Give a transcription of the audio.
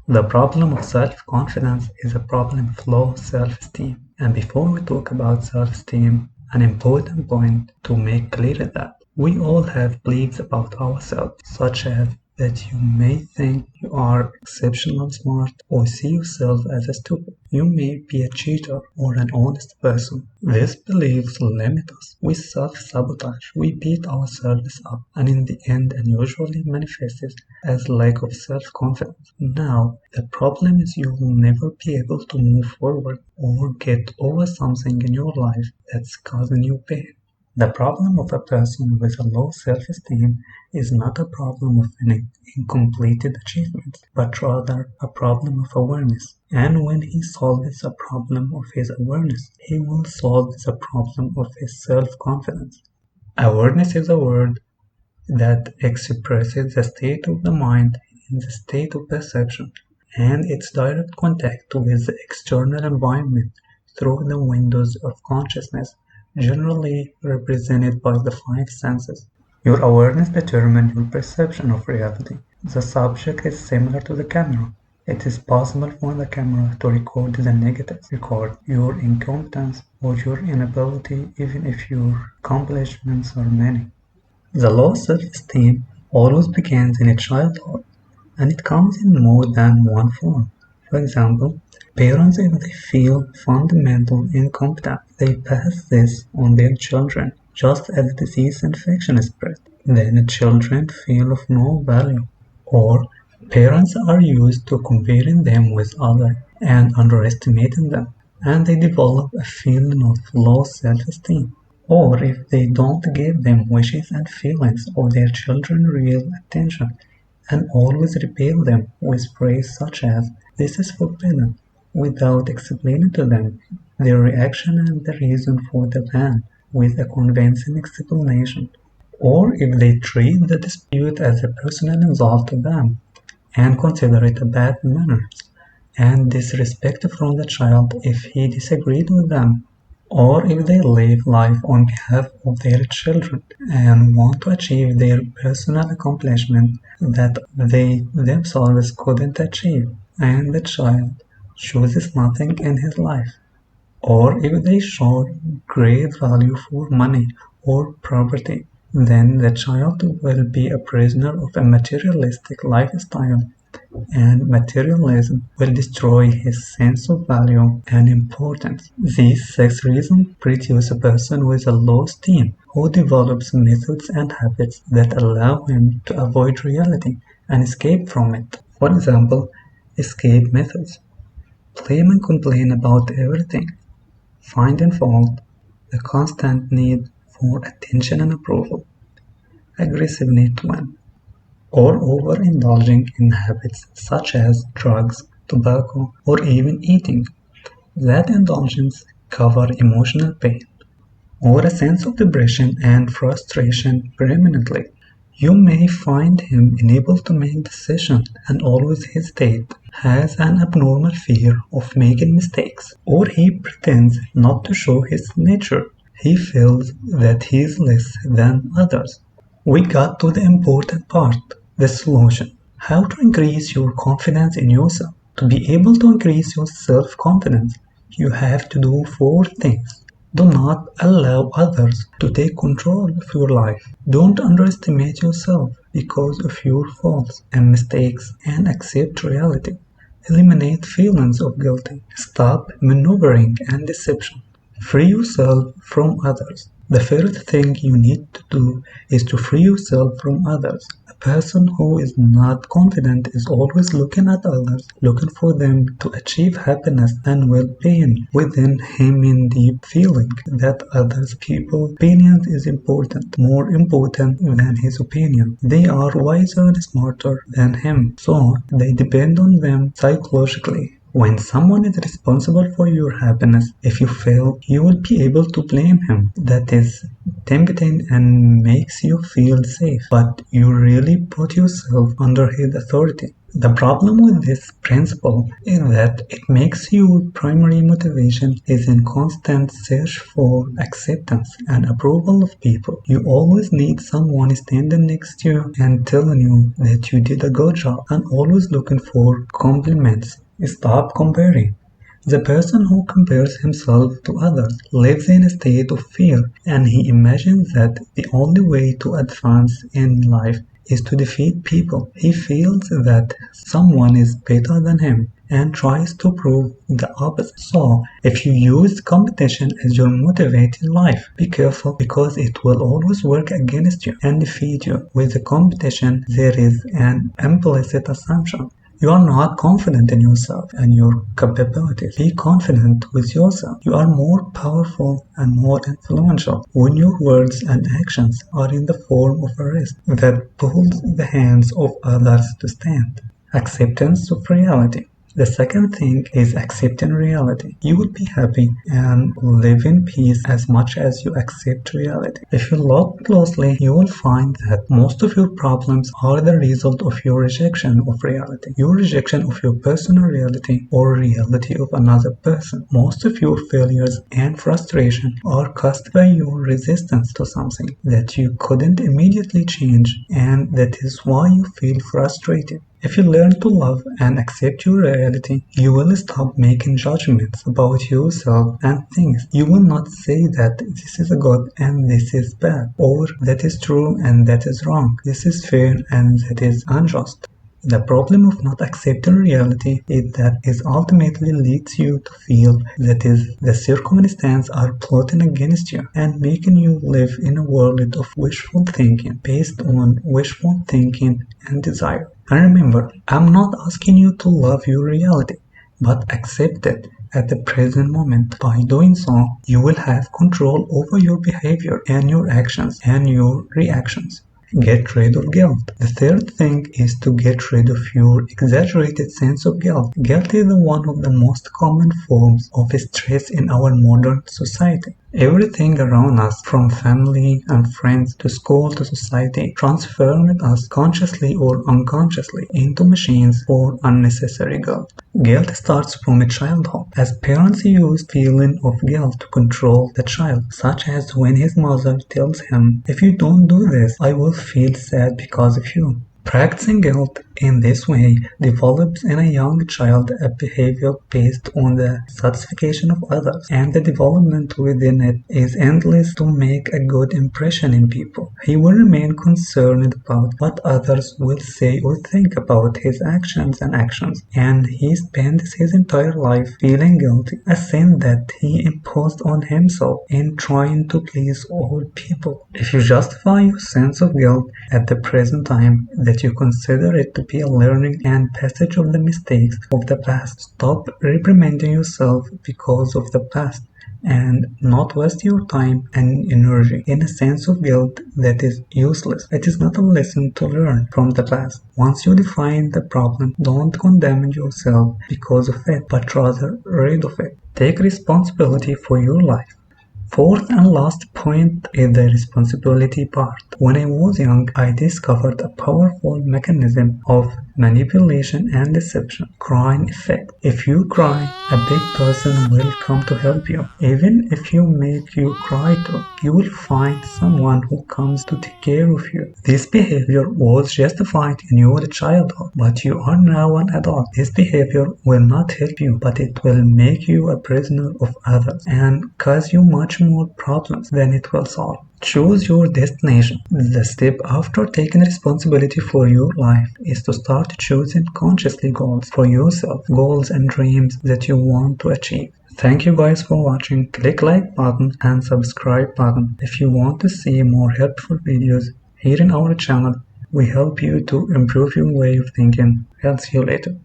The problem of self-confidence is a problem of low self-esteem. And before we talk about self-esteem, an important point to make clear is that we all have beliefs about ourselves, such as that you may think you are exceptionally smart or see yourself as a stupid. You may be a cheater or an honest person. These beliefs limit us. We self-sabotage, we beat ourselves up, and in the end unusually manifests as lack of self-confidence. Now, the problem is you will never be able to move forward or get over something in your life that's causing you pain. The problem of a person with a low self-esteem is not a problem of an incompleted achievement, but rather a problem of awareness. And when he solves the problem of his awareness, he will solve the problem of his self-confidence. Awareness is a word that expresses the state of the mind in the state of perception, and its direct contact with the external environment through the windows of consciousness, generally represented by the five senses. Your awareness determines your perception of reality. The subject is similar to the camera. It is possible for the camera to record the negatives, record your incompetence or your inability, even if your accomplishments are many. The low self-esteem always begins in childhood, and it comes in more than one form. For example, parents, if they feel fundamentally incompetent, they pass this on their children, just as disease infection spread. Then children feel of no value, or parents are used to comparing them with others and underestimating them, and they develop a feeling of low self-esteem. Or if they don't give them wishes and feelings of their children real attention, and always repel them with praise such as "this is forbidden," without explaining to them their reaction and the reason for the ban with a convincing explanation. Or if they treat the dispute as a personal insult to them and consider it a bad manners and disrespect from the child if he disagreed with them, or if they live life on behalf of their children and want to achieve their personal accomplishment that they themselves couldn't achieve, and the child chooses nothing in his life, or if they show great value for money or property, then the child will be a prisoner of a materialistic lifestyle, and materialism will destroy his sense of value and importance. These six reasons produce a person with a low esteem who develops methods and habits that allow him to avoid reality and escape from it. For example, escape methods: blame and complain about everything, finding fault, the constant need for attention and approval, aggressive need to win, or overindulging in habits such as drugs, tobacco, or even eating. That indulgence cover emotional pain, or a sense of depression and frustration permanently. You may find him unable to make decisions and always hesitate, has an abnormal fear of making mistakes, or he pretends not to show his nature. He feels that he is less than others. We got to the important part, the solution. How to increase your confidence in yourself. To be able to increase your self-confidence, you have to do four things. Do not allow others to take control of your life. Don't underestimate yourself because of your faults and mistakes and accept reality. Eliminate feelings of guilt. Stop maneuvering and deception. Free yourself from others. The first thing you need to do is to free yourself from others. A person who is not confident is always looking at others, looking for them to achieve happiness and well-being within him in deep feeling that others people's opinion is important, more important than his opinion. They are wiser and smarter than him, so they depend on them psychologically. When someone is responsible for your happiness, if you fail, you will be able to blame him. That is tempting and makes you feel safe, but you really put yourself under his authority. The problem with this principle is that it makes your primary motivation is in constant search for acceptance and approval of people. You always need someone standing next to you and telling you that you did a good job and always looking for compliments. Stop comparing. The person who compares himself to others lives in a state of fear, and he imagines that the only way to advance in life is to defeat people. He feels that someone is better than him and tries to prove the opposite. So, if you use competition as your motivate in life, be careful because it will always work against you and defeat you. With the competition, there is an implicit assumption. You are not confident in yourself and your capabilities. Be confident with yourself. You are more powerful and more influential when your words and actions are in the form of a wrist that pulls the hands of others to stand. Acceptance of reality. The second thing is accepting reality. You will be happy and live in peace as much as you accept reality. If you look closely, you will find that most of your problems are the result of your rejection of reality, your rejection of your personal reality or reality of another person. Most of your failures and frustration are caused by your resistance to something that you couldn't immediately change, and that is why you feel frustrated. If you learn to love and accept your reality, you will stop making judgments about yourself and things. You will not say that this is good and this is bad, or that is true and that is wrong, this is fair and that is unjust. The problem of not accepting reality is that it ultimately leads you to feel that the circumstances are plotting against you and making you live in a world of wishful thinking based on wishful thinking and desire. And remember, I'm not asking you to love your reality, but accept it at the present moment. By doing so, you will have control over your behavior and your actions and your reactions. Get rid of guilt. The third thing is to get rid of your exaggerated sense of guilt. Guilt is one of the most common forms of stress in our modern society. Everything around us, from family and friends to school to society, transformed us consciously or unconsciously into machines for unnecessary guilt. Guilt starts from childhood, as parents use feeling of guilt to control the child, such as when his mother tells him, "If you don't do this, I will feel sad because of you." Practicing guilt in this way develops in a young child a behavior based on the satisfaction of others, and the development within it is endless to make a good impression in people. He will remain concerned about what others will say or think about his actions, and he spends his entire life feeling guilty, a sin that he imposed on himself in trying to please all people. If you justify your sense of guilt at the present time, that you consider it to be a learning and passage of the mistakes of the past. Stop reprimanding yourself because of the past, and not waste your time and energy in a sense of guilt that is useless. It is not a lesson to learn from the past. Once you define the problem, don't condemn yourself because of it, but rather rid of it. Take responsibility for your life. Fourth and last point is the responsibility part. When I was young, I discovered a powerful mechanism of manipulation and deception. Crying effect. If you cry, a big person will come to help you. Even if you make you cry too, you will find someone who comes to take care of you. This behavior was justified in your childhood, but you are now an adult. This behavior will not help you, but it will make you a prisoner of others and cause you much more problems than it will solve. Choose your destination. The step after taking responsibility for your life is to start choosing consciously goals for yourself, goals and dreams that you want to achieve. Thank you guys for watching. Click like button and subscribe button if you want to see more helpful videos here in our channel. We help you to improve your way of thinking. I'll see you later.